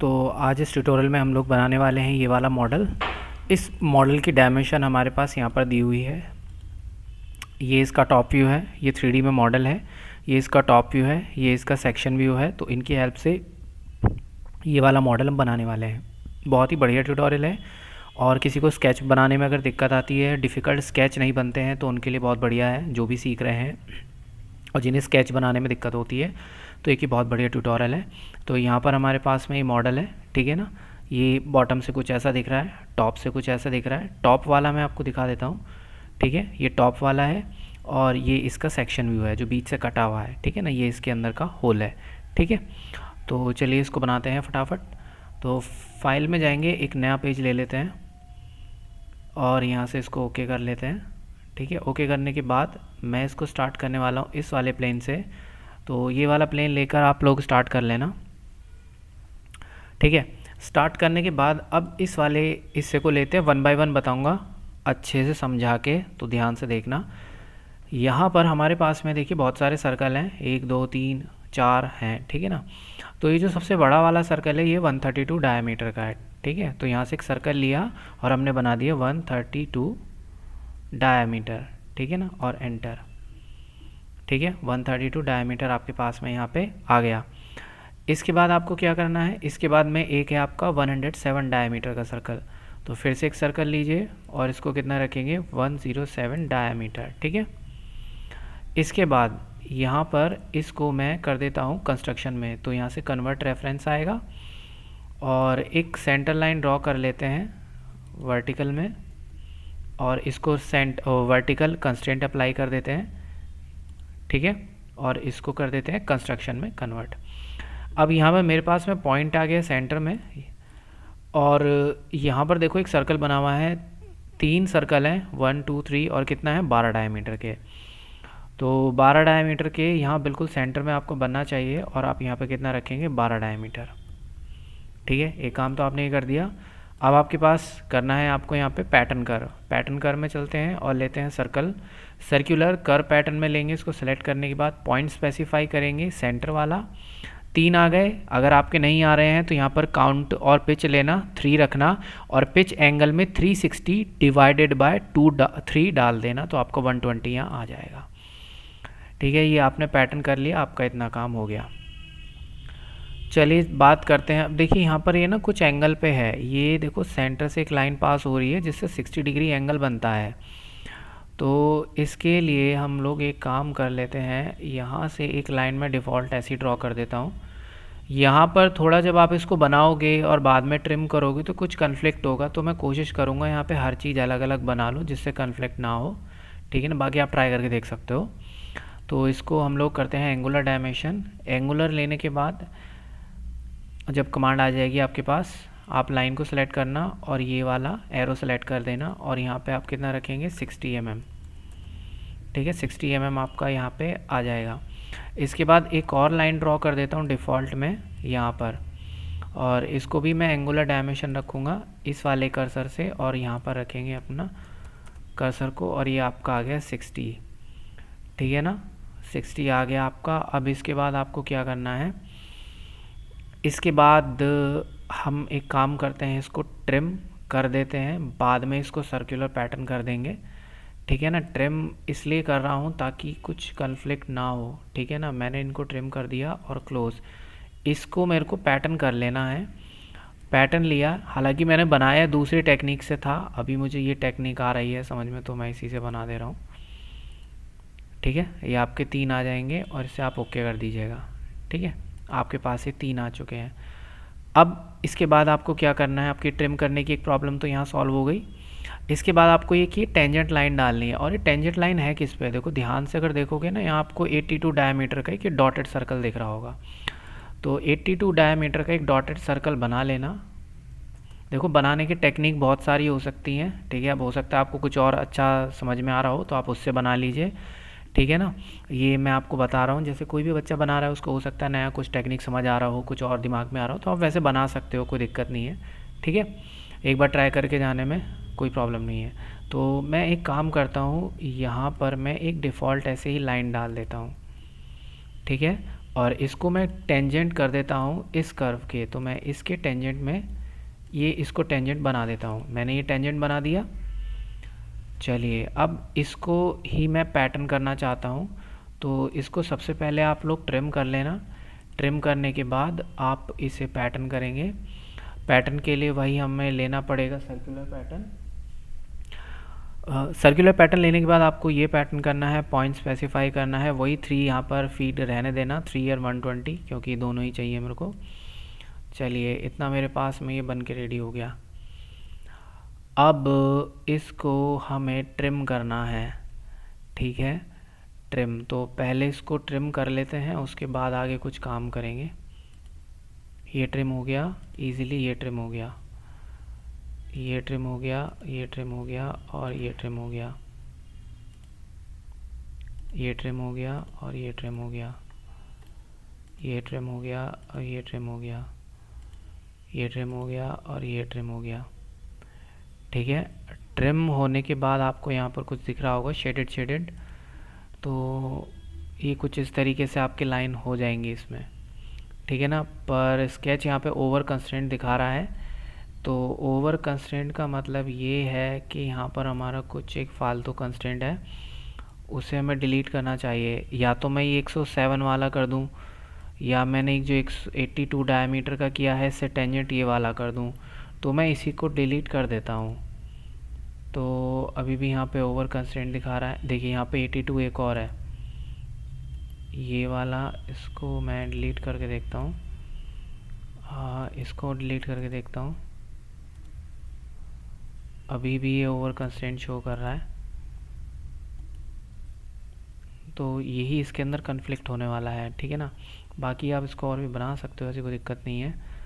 तो आज इस ट्यूटोरियल में हम लोग बनाने वाले हैं ये वाला मॉडल। इस मॉडल की डायमेंशन हमारे पास यहाँ पर दी हुई है। ये इसका टॉप व्यू है, ये 3D में मॉडल है। ये इसका टॉप व्यू है, ये इसका सेक्शन व्यू है। तो इनकी हेल्प से ये वाला मॉडल हम बनाने वाले हैं। बहुत ही बढ़िया ट्यूटोरियल है और किसी को स्केच बनाने में अगर दिक्कत आती है, डिफ़िकल्ट स्केच नहीं बनते हैं, तो उनके लिए बहुत बढ़िया है जो भी सीख रहे हैं और जिन्हें स्केच बनाने में दिक्कत होती है। तो एक ही बहुत बढ़िया ट्यूटोरियल है। तो यहाँ पर हमारे पास में ये मॉडल है, ठीक है ना। ये बॉटम से कुछ ऐसा दिख रहा है, टॉप से कुछ ऐसा दिख रहा है। टॉप वाला मैं आपको दिखा देता हूँ, ठीक है। ये टॉप वाला है और ये इसका सेक्शन व्यू है जो बीच से कटा हुआ है, ठीक है ना। ये इसके अंदर का होल है, ठीक है। तो चलिए इसको बनाते हैं फटाफट। तो फाइल में जाएंगे, एक नया पेज ले लेते हैं और यहाँ से इसको ओके कर लेते हैं, ठीक है। ओके करने के बाद मैं इसको स्टार्ट करने वाला हूँ इस वाले प्लेन से। तो ये वाला प्लेन लेकर आप लोग स्टार्ट कर लेना, ठीक है। स्टार्ट करने के बाद अब इस वाले हिस्से को लेते हैं, 1 बाय 1 बताऊंगा अच्छे से समझा के, तो ध्यान से देखना। यहाँ पर हमारे पास में देखिए बहुत सारे सर्कल हैं, 1 2 3 4 हैं, ठीक है ना। तो ये जो सबसे बड़ा वाला सर्कल है ये 132 डायमीटर का है, ठीक है। तो यहाँ से एक सर्कल लिया और हमने बना दिया 132 डायमीटर, ठीक है ना, और एंटर, ठीक है। 132 डायमीटर आपके पास में यहाँ पे आ गया। इसके बाद आपको क्या करना है, इसके बाद में एक है आपका 107 डायमीटर का सर्कल। तो फिर से एक सर्कल लीजिए और इसको कितना रखेंगे, 107 डायमीटर, ठीक है। इसके बाद यहाँ पर इसको मैं कर देता हूँ कंस्ट्रक्शन में। तो यहाँ से कन्वर्ट रेफरेंस आएगा और एक सेंटर लाइन ड्रॉ कर लेते हैं वर्टिकल में और इसको वर्टिकल कंस्ट्रेंट अप्लाई कर देते हैं, ठीक है। और इसको कर देते हैं कंस्ट्रक्शन में कन्वर्ट। अब यहाँ पर मेरे पास में पॉइंट आ गया सेंटर में और यहाँ पर देखो एक सर्कल बना हुआ है, 3 सर्कल हैं, 1 2 3 और कितना है 12 डायमीटर के। तो 12 डायमीटर के यहाँ बिल्कुल सेंटर में आपको बनना चाहिए और आप यहाँ पे कितना रखेंगे, 12 डायमीटर, ठीक है। एक काम तो आपने ये कर दिया। अब आपके पास करना है आपको यहाँ पे पैटर्न कर में चलते हैं और लेते हैं सर्कुलर कर पैटर्न में लेंगे। इसको सेलेक्ट करने के बाद पॉइंट स्पेसिफाई करेंगे, सेंटर वाला 3 आ गए। अगर आपके नहीं आ रहे हैं तो यहाँ पर काउंट और पिच लेना, 3 रखना और पिच एंगल में 360 डिवाइडेड बाय 3 डाल देना, तो आपको 120 यहाँ आ जाएगा, ठीक है। ये आपने पैटर्न कर लिया, आपका इतना काम हो गया। चलिए बात करते हैं। अब देखिए यहाँ पर ये ना कुछ एंगल पे है, ये देखो सेंटर से एक लाइन पास हो रही है जिससे 60 डिग्री एंगल बनता है। तो इसके लिए हम लोग एक काम कर लेते हैं, यहाँ से एक लाइन में डिफ़ॉल्ट ऐसी ड्रॉ कर देता हूँ। यहाँ पर थोड़ा जब आप इसको बनाओगे और बाद में ट्रिम करोगे तो कुछ कन्फ्लिक्ट होगा, तो मैं कोशिश करूँगा यहाँ पे हर चीज़ अलग अलग बना लो जिससे कन्फ्लिक्ट ना हो, ठीक है ना। बाकी आप ट्राई करके देख सकते हो। तो इसको हम लोग करते हैं एंगुलर डायमेंशन। एंगुलर लेने के बाद जब कमांड आ जाएगी आपके पास, आप लाइन को सिलेक्ट करना और ये वाला एरो सेलेक्ट कर देना और यहाँ पे आप कितना रखेंगे, 60 mm, ठीक है। 60 mm आपका यहाँ पे आ जाएगा। इसके बाद एक और लाइन ड्रॉ कर देता हूँ डिफ़ॉल्ट में यहाँ पर, और इसको भी मैं एंगुलर डायमेंशन रखूँगा इस वाले कर्सर से और यहाँ पर रखेंगे अपना कर्सर को और ये आपका आ गया 60, ठीक है ना। 60 आ गया आपका। अब इसके बाद आपको क्या करना है, इसके बाद हम एक काम करते हैं, इसको ट्रिम कर देते हैं, बाद में इसको सर्कुलर पैटर्न कर देंगे, ठीक है ना। ट्रिम इसलिए कर रहा हूँ ताकि कुछ कन्फ्लिक्ट ना हो, ठीक है ना। मैंने इनको ट्रिम कर दिया और क्लोज। इसको मेरे को पैटर्न कर लेना है। पैटर्न लिया, हालांकि मैंने बनाया दूसरी टेक्निक से था, अभी मुझे ये टेक्निक आ रही है समझ में, तो मैं इसी से बना दे रहा हूँ, ठीक है। ये आपके 3 आ जाएंगे और इसे आप ओके कर दीजिएगा, ठीक है। आपके पास ये 3 आ चुके हैं। अब इसके बाद आपको क्या करना है, आपकी ट्रिम करने की एक प्रॉब्लम तो यहाँ सॉल्व हो गई। इसके बाद आपको ये कि टेंजेंट लाइन डालनी है, और ये टेंजेंट लाइन है किस पे, देखो ध्यान से अगर देखोगे ना, यहाँ आपको 82 डायमीटर का एक डॉटेड सर्कल दिख रहा होगा। तो 82 डायमीटर का एक डॉटेड सर्कल बना लेना। देखो बनाने की टेक्निक बहुत सारी हो सकती हैं, ठीक है। अब हो सकता है आपको कुछ और अच्छा समझ में आ रहा हो तो आप उससे बना लीजिए, ठीक है ना। ये मैं आपको बता रहा हूँ, जैसे कोई भी बच्चा बना रहा है उसको हो सकता है नया कुछ टेक्निक समझ आ रहा हो, कुछ और दिमाग में आ रहा हो, तो आप वैसे बना सकते हो, कोई दिक्कत नहीं है, ठीक है। एक बार ट्राई करके जाने में कोई प्रॉब्लम नहीं है। तो मैं एक काम करता हूँ, यहाँ पर मैं एक डिफ़ॉल्ट ऐसे ही लाइन डाल देता हूँ, ठीक है। और इसको मैं टेंजेंट कर देता हूँ इस कर्व के, तो मैं इसके टेंजेंट में ये इसको टेंजेंट बना देता हूँ। मैंने ये टेंजेंट बना दिया। चलिए अब इसको ही मैं पैटर्न करना चाहता हूँ, तो इसको सबसे पहले आप लोग ट्रिम कर लेना। ट्रिम करने के बाद आप इसे पैटर्न करेंगे। पैटर्न के लिए वही हमें लेना पड़ेगा सर्कुलर पैटर्न। सर्कुलर पैटर्न लेने के बाद आपको ये पैटर्न करना है, पॉइंट स्पेसिफाई करना है, वही 3 यहाँ पर फीड रहने देना, 3 और 120, क्योंकि दोनों ही चाहिए मेरे को। चलिए इतना मेरे पास में ये बन के रेडी हो गया। अब इसको हमें ट्रिम करना है, ठीक है। ट्रिम, तो पहले इसको ट्रिम कर लेते हैं, उसके बाद आगे कुछ काम करेंगे। ये ट्रिम हो गया इजीली, ये ट्रिम हो गया, ये ट्रिम हो गया, ये ट्रिम हो गया और ये ट्रिम हो गया, ये ट्रिम हो गया और ये ट्रिम हो गया, ये ट्रिम हो गया और ये ट्रिम हो गया, ये ट्रिम हो गया और ये ट्रिम हो गया, ठीक है। ट्रिम होने के बाद आपको यहाँ पर कुछ दिख रहा होगा शेडेड शेडेड, तो ये कुछ इस तरीके से आपके लाइन हो जाएंगी इसमें, ठीक है ना। पर स्केच यहाँ पे ओवर कंस्ट्रेंट दिखा रहा है, तो ओवर कंस्ट्रेंट का मतलब ये है कि यहाँ पर हमारा कुछ एक फालतू कंस्ट्रेंट है, उसे हमें डिलीट करना चाहिए। या तो मैं ये 107 वाला कर दूँ, या मैंने एक जो 82 डायमीटर का किया है इससे टेंजेंट ये वाला कर दूँ, तो मैं इसी को डिलीट कर देता हूँ। तो अभी भी यहाँ पे ओवर कंस्ट्रेंट दिखा रहा है। देखिए यहाँ पे 82 एक और है, ये वाला, इसको मैं डिलीट करके देखता हूँ। हाँ, इसको डिलीट करके देखता हूँ, अभी भी ये ओवर कंस्ट्रेंट शो कर रहा है, तो यही इसके अंदर कन्फ्लिक्ट होने वाला है, ठीक है ना। बाकी आप इसको और भी बना सकते हो, ऐसी कोई दिक्कत नहीं है।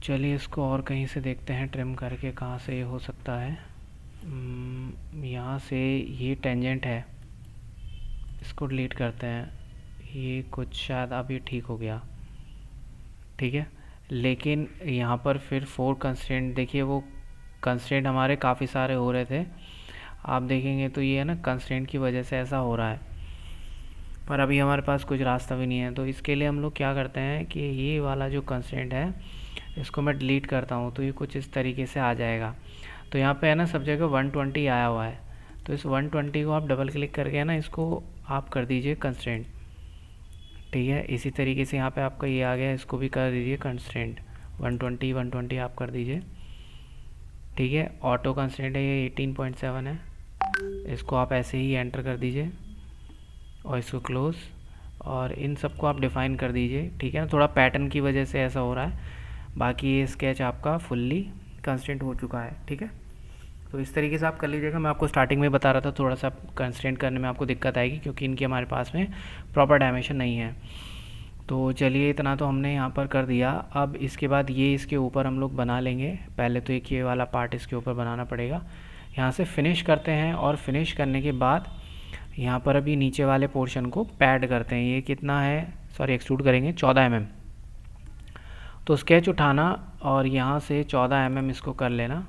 चलिए इसको और कहीं से देखते हैं ट्रिम करके कहाँ से ये हो सकता है। यहाँ से ये टेंजेंट है, इसको डिलीट करते हैं, ये कुछ शायद अब ये ठीक हो गया, ठीक है। लेकिन यहाँ पर फिर 4 कंस्ट्रेंट, देखिए वो कंस्ट्रेंट हमारे काफ़ी सारे हो रहे थे, आप देखेंगे तो ये है ना कंस्ट्रेंट की वजह से ऐसा हो रहा है, पर अभी हमारे पास कुछ रास्ता भी नहीं है। तो इसके लिए हम लोग क्या करते हैं कि ये वाला जो कंस्ट्रेंट है इसको मैं डिलीट करता हूँ, तो ये कुछ इस तरीके से आ जाएगा। तो यहाँ पे है ना सब जगह 120 आया हुआ है, तो इस 120 को आप डबल क्लिक करके ना इसको आप कर दीजिए कंस्ट्रेंट, ठीक है। इसी तरीके से यहाँ पे आपका ये आ गया, इसको भी कर दीजिए कंस्ट्रेंट, 120 आप कर दीजिए, ठीक है। ऑटो कंस्ट्रेंट है ये 18.7 है, इसको आप ऐसे ही एंटर कर दीजिए और इसको क्लोज, और इन सबको आप डिफ़ाइन कर दीजिए, ठीक है ना। थोड़ा पैटर्न की वजह से ऐसा हो रहा है, बाकी ये स्केच आपका फुल्ली कंस्ट्रेंट हो चुका है, ठीक है। तो इस तरीके से आप कर लीजिएगा। मैं आपको स्टार्टिंग में बता रहा था थोड़ा सा कंस्ट्रेंट करने में आपको दिक्कत आएगी, क्योंकि इनकी हमारे पास में प्रॉपर डायमेंशन नहीं है। तो चलिए इतना तो हमने यहाँ पर कर दिया। अब इसके बाद ये इसके ऊपर हम लोग बना लेंगे, पहले तो एक ये वाला पार्ट इसके ऊपर बनाना पड़ेगा। यहाँ से फिनिश करते हैं, और फिनिश करने के बाद यहाँ पर अभी नीचे वाले पोर्शन को पैड करते हैं। ये कितना है, सॉरी एक्सट्रूड करेंगे 14 mm। तो स्केच उठाना और यहाँ से 14 mm इसको कर लेना,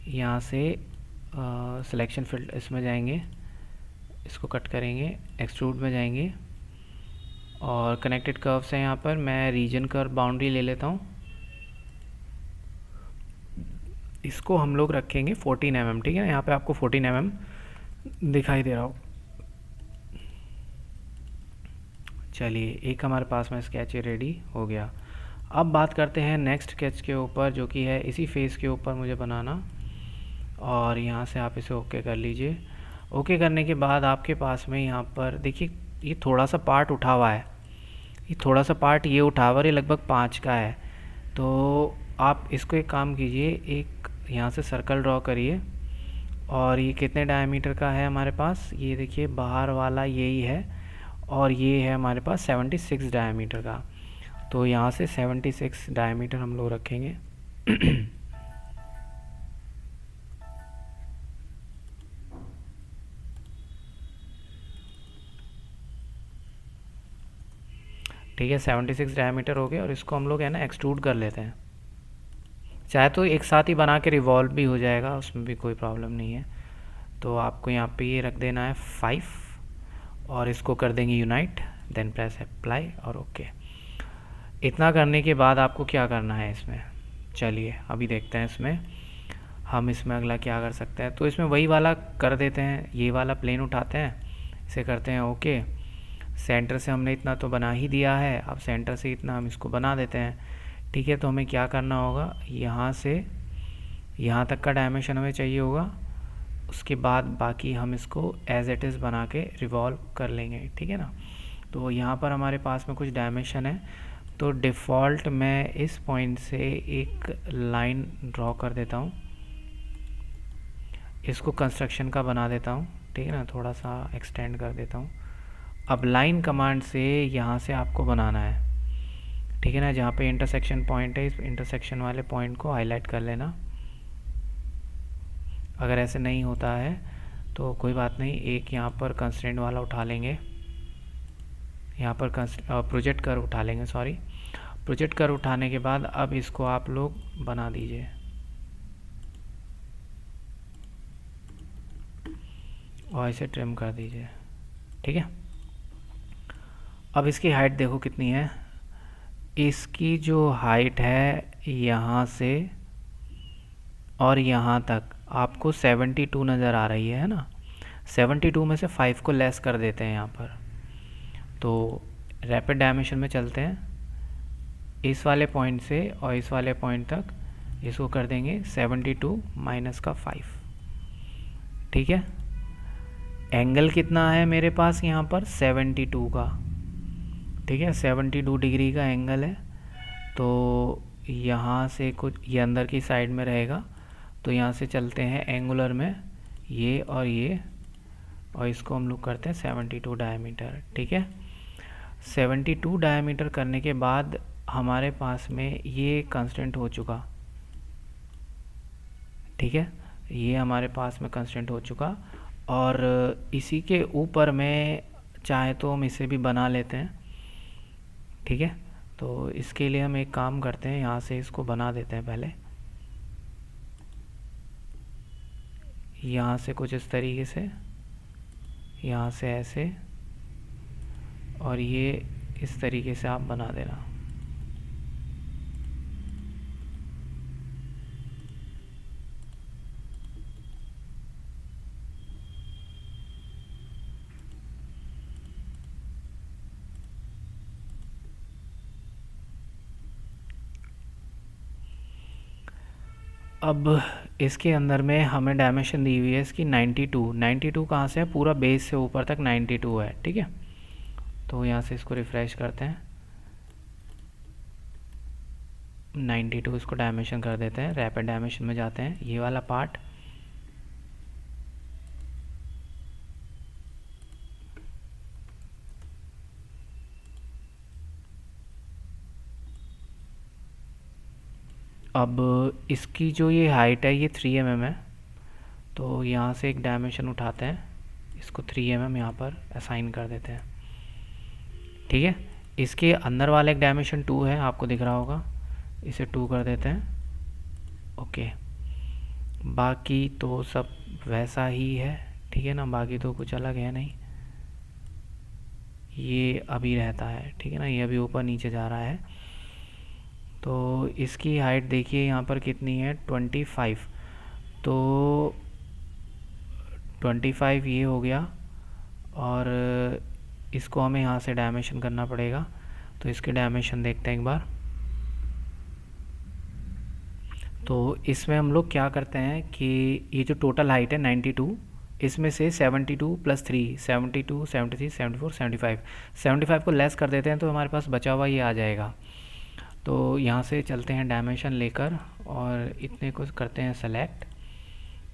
यहाँ से सिलेक्शन फील्ड इसमें जाएंगे, इसको कट करेंगे, एक्सट्रूड में जाएंगे, और कनेक्टेड कर्व से यहाँ पर मैं रीजन कर्व बाउंड्री ले लेता हूँ, इसको हम लोग रखेंगे 14 mm, ठीक है ना। यहाँ पे आपको 14 mm दिखाई दे रहा हो। चलिए एक हमारे पास में स्केच रेडी हो गया। अब बात करते हैं नेक्स्ट स्केच के ऊपर, जो कि है इसी फेस के ऊपर मुझे बनाना, और यहाँ से आप इसे ओके कर लीजिए। ओके करने के बाद आपके पास में यहाँ पर देखिए ये थोड़ा सा पार्ट उठा हुआ है, ये थोड़ा सा पार्ट ये उठा हुआ है, ये लगभग 5 का है। तो आप इसको एक काम कीजिए, एक यहाँ से सर्कल ड्रॉ करिए, और ये कितने डायमीटर का है हमारे पास, ये देखिए बाहर वाला यही है, और ये है हमारे पास 76 डायमीटर का। तो यहाँ से 76 डायमीटर हम लोग रखेंगे। ठीक है, 76 डायमीटर हो गया, और इसको हम लोग है ना एक्सट्रूड कर लेते हैं। चाहे तो एक साथ ही बना के रिवॉल्व भी हो जाएगा, उसमें भी कोई प्रॉब्लम नहीं है। तो आपको यहाँ पे ये रख देना है 5 और इसको कर देंगे यूनाइट, देन प्रेस अप्लाई और ओके। इतना करने के बाद आपको क्या करना है इसमें, चलिए अभी देखते हैं इसमें हम इसमें अगला क्या कर सकते हैं। तो इसमें वही वाला कर देते हैं, ये वाला प्लेन उठाते हैं, इसे करते हैं ओके। सेंटर से हमने इतना तो बना ही दिया है, अब सेंटर से इतना हम इसको बना देते हैं। ठीक है, तो हमें क्या करना होगा, यहाँ से यहाँ तक का डायमेंशन हमें चाहिए होगा, उसके बाद बाकी हम इसको एज इट इज़ बना के रिवॉल्व कर लेंगे। ठीक है ना। तो यहाँ पर हमारे पास में कुछ डायमेंशन है, तो डिफ़ॉल्ट मैं इस पॉइंट से एक लाइन ड्रॉ कर देता हूँ, इसको कंस्ट्रक्शन का बना देता हूँ। ठीक है ना, थोड़ा सा एक्सटेंड कर देता हूँ। अब लाइन कमांड से यहाँ से आपको बनाना है, ठीक है ना। जहाँ पे इंटरसेक्शन पॉइंट है, इस इंटरसेक्शन वाले पॉइंट को हाईलाइट कर लेना। अगर ऐसे नहीं होता है तो कोई बात नहीं, एक यहाँ पर कंस्ट्रेंट वाला उठा लेंगे, यहाँ पर प्रोजेक्ट कर उठा लेंगे, सॉरी प्रोजेक्ट कर उठाने के बाद अब इसको आप लोग बना दीजिए और इसे ट्रिम कर दीजिए। ठीक है, अब इसकी हाइट देखो कितनी है, इसकी जो हाइट है यहाँ से और यहाँ तक आपको 72 नज़र आ रही है ना। 72 में से 5 को लेस कर देते हैं यहाँ पर। तो रैपिड डायमेंशन में चलते हैं, इस वाले पॉइंट से और इस वाले पॉइंट तक इसको कर देंगे 72 माइनस का 5। ठीक है, एंगल कितना है मेरे पास यहाँ पर 72 का। ठीक है, 72 डिग्री का एंगल है। तो यहाँ से कुछ ये अंदर की साइड में रहेगा, तो यहाँ से चलते हैं एंगुलर में ये और इसको हम लोग करते हैं 72 डायमीटर। ठीक है, 72 डायमीटर करने के बाद हमारे पास में ये कंस्टेंट हो चुका। ठीक है, ये हमारे पास में कंस्टेंट हो चुका और इसी के ऊपर में चाहे तो हम इसे भी बना लेते हैं। ठीक है, तो इसके लिए हम एक काम करते हैं, यहाँ से इसको बना देते हैं पहले, यहाँ से कुछ इस तरीके से, यहाँ से ऐसे और ये इस तरीके से आप बना देना। अब इसके अंदर में हमें डायमेंशन दी हुई है इसकी 92 कहाँ से है, पूरा बेस से ऊपर तक 92 है। ठीक है, तो यहाँ से इसको रिफ़्रेश करते हैं, 92 इसको डायमेंशन कर देते हैं। रैपिड डायमेंशन में जाते हैं, ये वाला पार्ट अब इसकी जो ये हाइट है ये 3 mm है, तो यहाँ से एक डायमेंशन उठाते हैं, इसको 3 mm यहाँ पर असाइन कर देते हैं। ठीक है, इसके अंदर वाला एक डायमेंशन 2 है, आपको दिख रहा होगा, इसे 2 कर देते हैं। ओके, बाकी तो सब वैसा ही है। ठीक है ना, बाकी तो कुछ अलग है नहीं, ये अभी रहता है। ठीक है ना, ये अभी ऊपर नीचे जा रहा है। तो इसकी हाइट देखिए यहाँ पर कितनी है 25, तो 25 ये हो गया और इसको हमें यहाँ से डायमेंशन करना पड़ेगा। तो इसके डायमेंशन देखते हैं एक बार। तो इसमें हम लोग क्या करते हैं कि ये जो टोटल हाइट है 92, इसमें से 72 + 3 72 73 74 75 को लेस कर देते हैं, तो हमारे पास बचा हुआ ये आ जाएगा। तो यहाँ से चलते हैं डायमेंशन लेकर और इतने को करते हैं सेलेक्ट,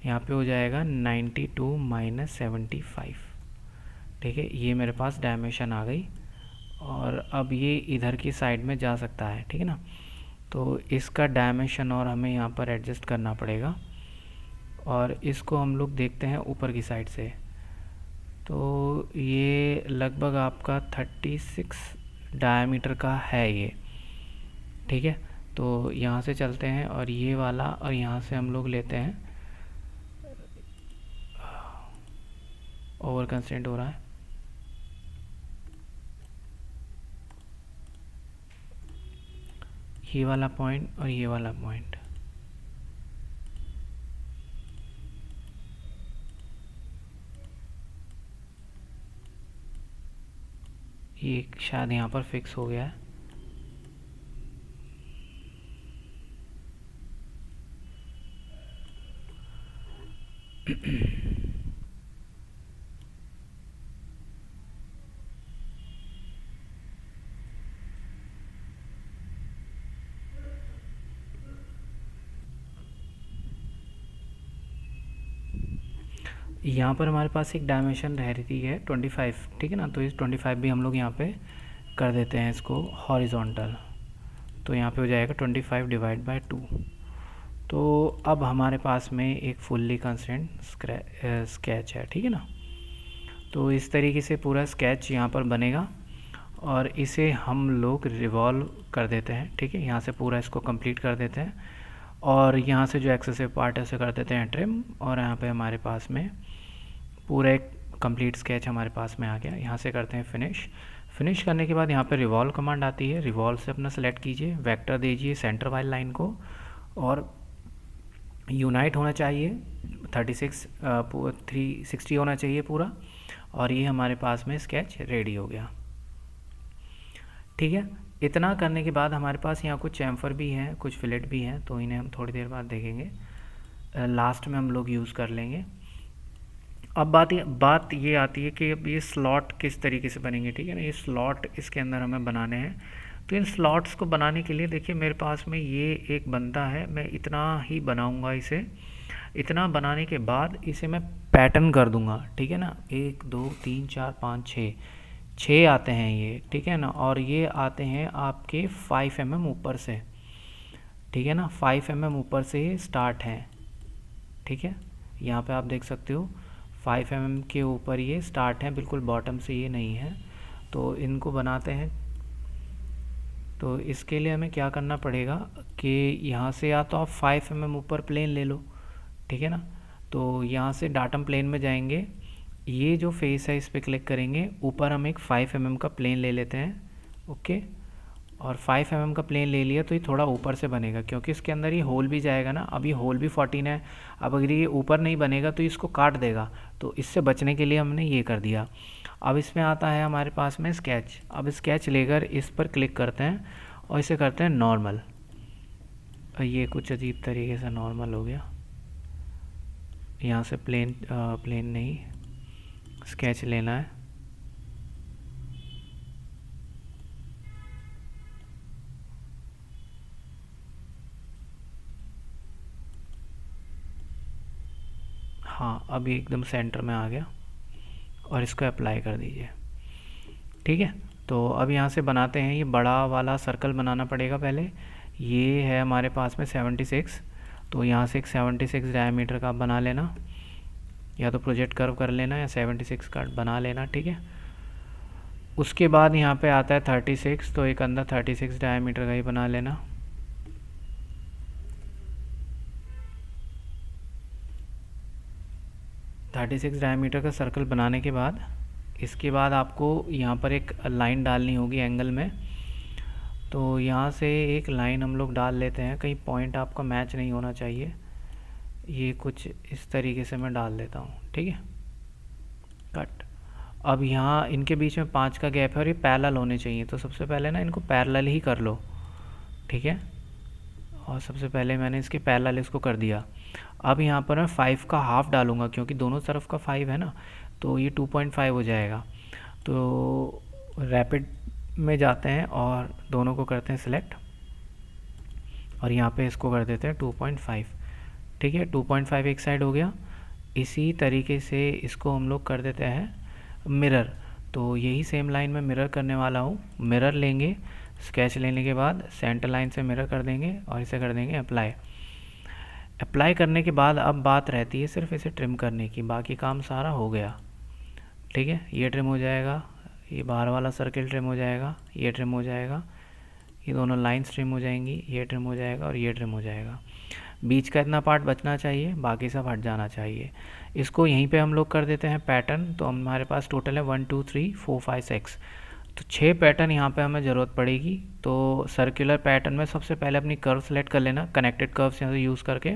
यहाँ पे हो जाएगा 92 - 75। ठीक है, ये मेरे पास डायमेंशन आ गई और अब ये इधर की साइड में जा सकता है। ठीक है ना, तो इसका डायमेंशन और हमें यहाँ पर एडजस्ट करना पड़ेगा और इसको हम लोग देखते हैं ऊपर की साइड से। तो ये लगभग आपका 36 डायमीटर का है ये। ठीक है, तो यहाँ से चलते हैं और ये वाला और यहाँ से हम लोग लेते हैं ओवर कंस्ट्रेंट हो रहा है। ये वाला पॉइंट और ये वाला पॉइंट, ये शायद यहाँ पर फिक्स हो गया है। यहाँ पर हमारे पास एक डायमेंशन रह रही है 25, ठीक है ना। तो इस 25 भी हम लोग यहाँ पे कर देते हैं इसको हॉरिजॉन्टल। तो यहाँ पे हो जाएगा 25 डिवाइड बाय 2। तो अब हमारे पास में एक फुल्ली कंस्ट्रेंट स्केच है, ठीक है ना। तो इस तरीके से पूरा स्केच यहाँ पर बनेगा और इसे हम लोग रिवॉल्व कर देते हैं, ठीक है। यहाँ से पूरा इसको कंप्लीट कर देते हैं और यहाँ से जो एक्सेसिव पार्ट है उसे कर देते हैं ट्रिम। और यहाँ पे हमारे पास में पूरा एक कंप्लीट स्केच हमारे पास में आ गया। यहाँ से करते हैं फिनिश करने के बाद यहाँ पे रिवॉल्व कमांड आती है। रिवॉल्व से अपना सेलेक्ट कीजिए, वेक्टर दीजिए सेंटर वाली लाइन को और यूनाइट होना चाहिए 360 होना चाहिए पूरा। और ये हमारे पास में स्केच रेडी हो गया, ठीक है। इतना करने के बाद हमारे पास यहाँ कुछ चैम्फर भी हैं, कुछ फिलेट भी हैं, तो इन्हें हम थोड़ी देर बाद देखेंगे, लास्ट में हम लोग यूज़ कर लेंगे। अब बात ये आती है कि अब ये स्लॉट किस तरीके से बनेंगे, ठीक है ना। ये स्लॉट इसके अंदर हमें बनाने हैं। तो इन स्लॉट्स को बनाने के लिए देखिए मेरे पास में ये एक बनता है, मैं इतना ही बनाऊंगा इसे। इतना बनाने के बाद इसे मैं पैटर्न कर दूंगा, ठीक है ना। 1 2 3 4 5 6 आते हैं ये, ठीक है ना। और ये आते हैं आपके 5 mm ऊपर से, ठीक है ना। 5 mm ऊपर से ये स्टार्ट हैं, ठीक है। यहाँ पे आप देख सकते हो 5 mm के ऊपर ये स्टार्ट है, बिल्कुल बॉटम से ये नहीं है। तो इनको बनाते हैं। तो इसके लिए हमें क्या करना पड़ेगा कि यहाँ से या तो आप 5 mm ऊपर प्लेन ले लो, ठीक है ना। तो यहाँ से डाटम प्लेन में जाएंगे, ये जो फेस है इस पर क्लिक करेंगे, ऊपर हम एक 5 mm का प्लेन ले लेते हैं, ओके। और 5 mm का प्लेन ले लिया तो ये थोड़ा ऊपर से बनेगा क्योंकि इसके अंदर ये होल भी जाएगा ना। अब ये होल भी 14 है। अब अगर ये ऊपर नहीं बनेगा तो इसको काट देगा, तो इससे बचने के लिए हमने ये कर दिया। अब इसमें आता है हमारे पास में स्केच। अब स्केच लेकर इस पर क्लिक करते हैं और इसे करते हैं नॉर्मल। ये कुछ अजीब तरीके से नॉर्मल हो गया। यहाँ से प्लेन नहीं, स्केच लेना है। हाँ, अभी एकदम सेंटर में आ गया और इसको अप्लाई कर दीजिए, ठीक है। तो अब यहाँ से बनाते हैं, ये बड़ा वाला सर्कल बनाना पड़ेगा पहले। ये है हमारे पास में 76, तो यहाँ से एक 76 डायमीटर का बना लेना, या तो प्रोजेक्ट कर्व कर लेना या 76 का बना लेना, ठीक है। उसके बाद यहाँ पे आता है 36, तो एक अंदर 36 डायमीटर का ही बना लेना। $36 डायमीटर का सर्कल बनाने के बाद इसके बाद आपको यहाँ पर एक लाइन डालनी होगी एंगल में। तो यहाँ से एक लाइन हम लोग डाल लेते हैं, कहीं पॉइंट आपका मैच नहीं होना चाहिए। ये कुछ इस तरीके से मैं डाल देता हूँ, ठीक है, कट। अब यहाँ इनके बीच में 5 का गैप है और ये पैरेलल होने चाहिए। तो सबसे पहले ना इनको पैरेलल ही कर लो, ठीक है। और सबसे पहले मैंने इसके पैरेलल इसको कर दिया। अब यहाँ पर मैं 5 का हाफ डालूंगा क्योंकि दोनों तरफ का 5 है ना, तो ये 2.5 हो जाएगा। तो रैपिड में जाते हैं और दोनों को करते हैं सिलेक्ट और यहाँ पे इसको कर देते हैं 2.5, ठीक है। 2.5 एक साइड हो गया। इसी तरीके से इसको हम लोग कर देते हैं मिरर। तो यही सेम लाइन में मिरर करने वाला हूँ। मिरर लेंगे, स्केच लेने के बाद सेंटर लाइन से मिरर कर देंगे और इसे कर देंगे अप्लाई। अप्लाई करने के बाद अब बात रहती है सिर्फ इसे ट्रिम करने की, बाकी काम सारा हो गया, ठीक है। ये ट्रिम हो जाएगा, ये बाहर वाला सर्किल ट्रिम हो जाएगा, ये ट्रिम हो जाएगा, ये दोनों लाइंस ट्रिम हो जाएंगी, ये ट्रिम हो जाएगा और ये ट्रिम हो जाएगा। बीच का इतना पार्ट बचना चाहिए, बाकी सब हट जाना चाहिए। इसको यहीं पे हम लोग कर देते हैं पैटर्न। तो हमारे पास टोटल है 1 2 3 4 5 6, तो 6 पैटर्न यहाँ पे हमें ज़रूरत पड़ेगी। तो सर्कुलर पैटर्न में सबसे पहले अपनी कर्व सेलेक्ट कर लेना, कनेक्टेड कर्व्स यहाँ से यूज़ करके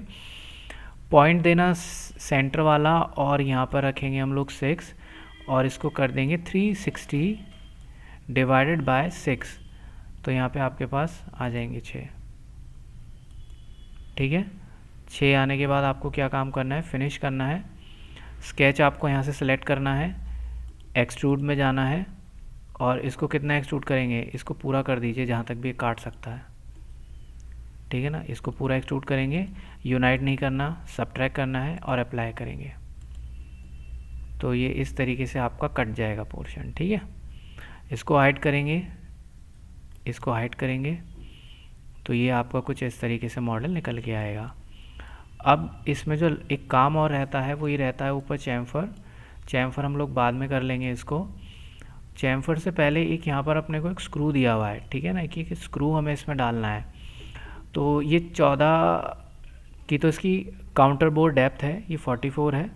पॉइंट देना सेंटर वाला, और यहाँ पर रखेंगे हम लोग 6 और इसको कर देंगे 360 डिवाइडेड बाय 6। तो यहाँ पे आपके पास आ जाएंगे 6। ठीक है, 6 आने के बाद आपको क्या काम करना है, फिनिश करना है। स्केच आपको यहाँ से सिलेक्ट करना है, एक्सट्रूड में जाना है, और इसको कितना एक्सट्रूड करेंगे, इसको पूरा कर दीजिए जहाँ तक भी ये काट सकता है। ठीक है ना, इसको पूरा एक्सट्रूड करेंगे, यूनाइट नहीं करना, सबट्रैक्ट करना है और अप्लाई करेंगे। तो ये इस तरीके से आपका कट जाएगा पोर्शन। ठीक है, इसको हाइड करेंगे, इसको हाइड करेंगे, तो ये आपका कुछ इस तरीके से मॉडल निकल के आएगा। अब इसमें जो एक काम और रहता है वो ये रहता है ऊपर चैम्फर। चैम्फर हम लोग बाद में कर लेंगे इसको। चैम्फर से पहले एक यहाँ पर अपने को एक स्क्रू दिया हुआ है, ठीक है ना, कि एक स्क्रू हमें इसमें डालना है। तो ये 14 की तो इसकी काउंटर बोर डेप्थ है, ये 44 है,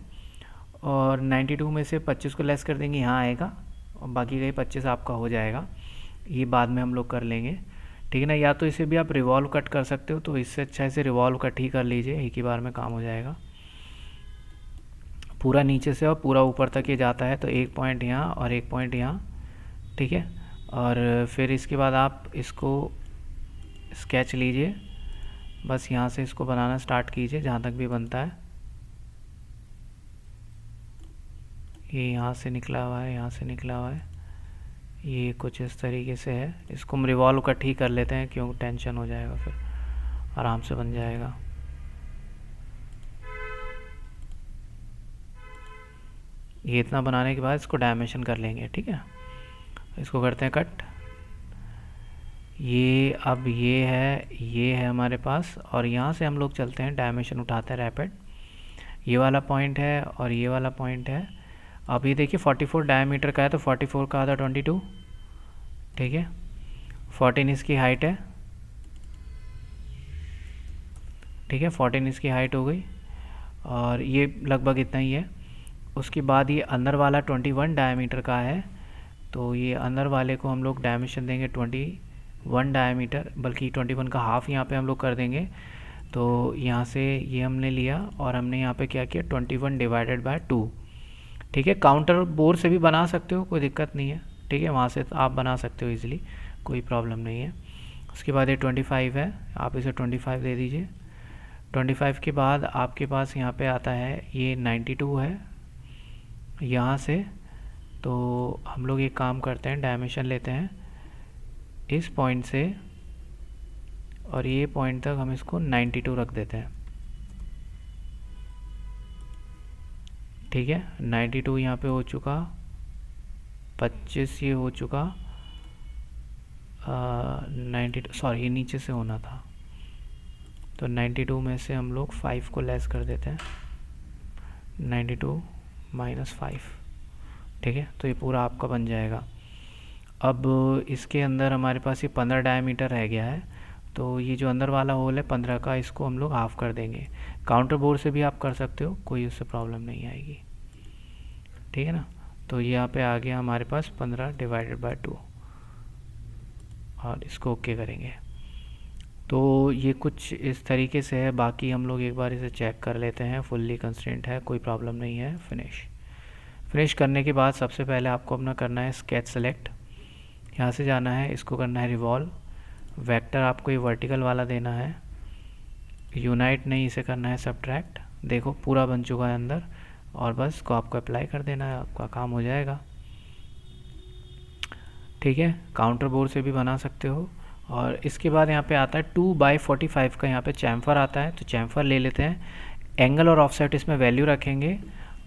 और 92 में से 25 को लेस कर देंगे, यहाँ आएगा, और बाकी का ये 25 आपका हो जाएगा। ये बाद में हम लोग कर लेंगे। ठीक है ना, या तो इसे भी आप रिवॉल्व कट कर सकते हो, तो इससे अच्छा इसे रिवॉल्व कट ही कर लीजिए, एक ही बार में काम हो जाएगा। पूरा नीचे से और पूरा ऊपर तक ये जाता है, तो एक पॉइंट यहाँ और एक पॉइंट यहाँ। ठीक है, और फिर इसके बाद आप इसको स्केच लीजिए, बस यहाँ से इसको बनाना स्टार्ट कीजिए जहाँ तक भी बनता है। ये यहाँ से निकला हुआ है, यहाँ से निकला हुआ है, ये कुछ इस तरीके से है। इसको हम रिवॉल्व कट ही कर लेते हैं, क्यों टेंशन हो जाएगा, फिर आराम से बन जाएगा। ये इतना बनाने के बाद इसको डायमेंशन कर लेंगे। ठीक है, इसको करते हैं कट। ये अब ये है हमारे पास, और यहाँ से हम लोग चलते हैं, डायमेंशन उठाते हैं रैपिड। ये वाला पॉइंट है और ये वाला पॉइंट है। अब ये देखिए 44 डायमीटर का है, तो 44 का आधा 22। ठीक है, 14 इसकी हाइट है। ठीक है, 14 इसकी हाइट हो गई, और ये लगभग इतना ही है। उसके बाद ये अंदर वाला 21 डायमीटर का है, तो ये अंदर वाले को हम लोग डायमेंशन देंगे 21 डायमीटर, बल्कि 21 का हाफ यहाँ पे हम लोग कर देंगे। तो यहाँ से ये हमने लिया और हमने यहाँ पे क्या किया, 21 डिवाइडेड बाय 2। ठीक है, काउंटर बोर्ड से भी बना सकते हो, कोई दिक्कत नहीं है। ठीक है, वहाँ से आप बना सकते हो इजीली, कोई प्रॉब्लम नहीं है। उसके बाद ये 25 है, आप इसे 25 दे दीजिए। 25 के बाद आपके पास यहाँ पे आता है ये 92 है यहाँ से। तो हम लोग एक काम करते हैं, डायमेंशन लेते हैं इस पॉइंट से, और ये पॉइंट तक हम इसको 92 रख देते हैं। ठीक है, 92 यहाँ पे हो चुका, 25 ये हो चुका, 92 सॉरी ये नीचे से होना था, तो 92 में से हम लोग 5 को लेस कर देते हैं, 92 माइनस 5। ठीक है, तो ये पूरा आपका बन जाएगा। अब इसके अंदर हमारे पास ये 15 डायमीटर रह गया है, तो ये जो अंदर वाला होल है 15 का, इसको हम लोग हाफ कर देंगे। काउंटर बोर्ड से भी आप कर सकते हो, कोई उससे प्रॉब्लम नहीं आएगी। ठीक है ना, तो ये यहाँ पे आ गया हमारे पास 15 डिवाइडेड बाय 2, और इसको ओके करेंगे। तो ये कुछ इस तरीके से है। बाकी हम लोग एक बार इसे चेक कर लेते हैं, फुल्ली कंस्ट्रेंट है, कोई प्रॉब्लम नहीं है। फिनिश करने के बाद सबसे पहले आपको अपना करना है स्केच सेलेक्ट, यहाँ से जाना है, इसको करना है रिवॉल्व, वेक्टर आपको ये वर्टिकल वाला देना है, यूनाइट नहीं, इसे करना है सबट्रैक्ट। देखो पूरा बन चुका है अंदर, और बस इसको आपको अप्लाई कर देना है, आपका काम हो जाएगा। ठीक है, काउंटर बोर्ड से भी बना सकते हो। और इसके बाद यहाँ पे आता है 2/45 का यहाँ पे चैम्फर आता है, तो चैम्फर ले लेते हैं। एंगल और ऑफसेट इसमें वैल्यू रखेंगे,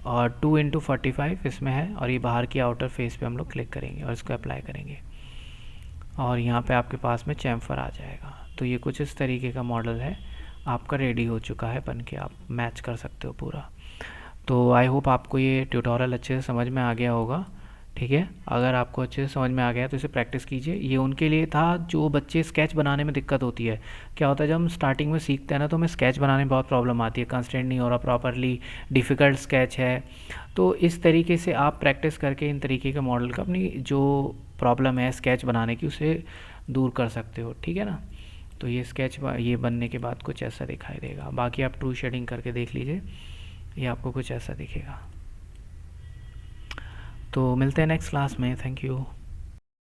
और 2 × 45 इसमें है, और ये बाहर की आउटर फेस पे हम लोग क्लिक करेंगे और इसको अप्लाई करेंगे, और यहाँ पे आपके पास में चैम्फर आ जाएगा। तो ये कुछ इस तरीके का मॉडल है, आपका रेडी हो चुका है बन के, आप मैच कर सकते हो पूरा। तो आई होप आपको ये ट्यूटोरियल अच्छे से समझ में आ गया होगा। ठीक है, अगर आपको अच्छे से समझ में आ गया तो इसे प्रैक्टिस कीजिए। ये उनके लिए था जो बच्चे स्केच बनाने में दिक्कत होती है। क्या होता है जब हम स्टार्टिंग में सीखते हैं ना तो हमें स्केच बनाने में बहुत प्रॉब्लम आती है, कंस्ट्रेंट नहीं हो रहा प्रॉपरली, डिफ़िकल्ट स्केच है। तो इस तरीके से आप प्रैक्टिस करके इन तरीके के मॉडल का अपनी जो प्रॉब्लम है स्केच बनाने की उसे दूर कर सकते हो, ठीक है ना। तो ये स्केच ये बनने के बाद कुछ ऐसा दिखाई देगा। बाकी आप ट्रू शेडिंग करके देख लीजिए, ये आपको कुछ ऐसा दिखेगा। तो मिलते हैं नेक्स्ट क्लास में। Thank you.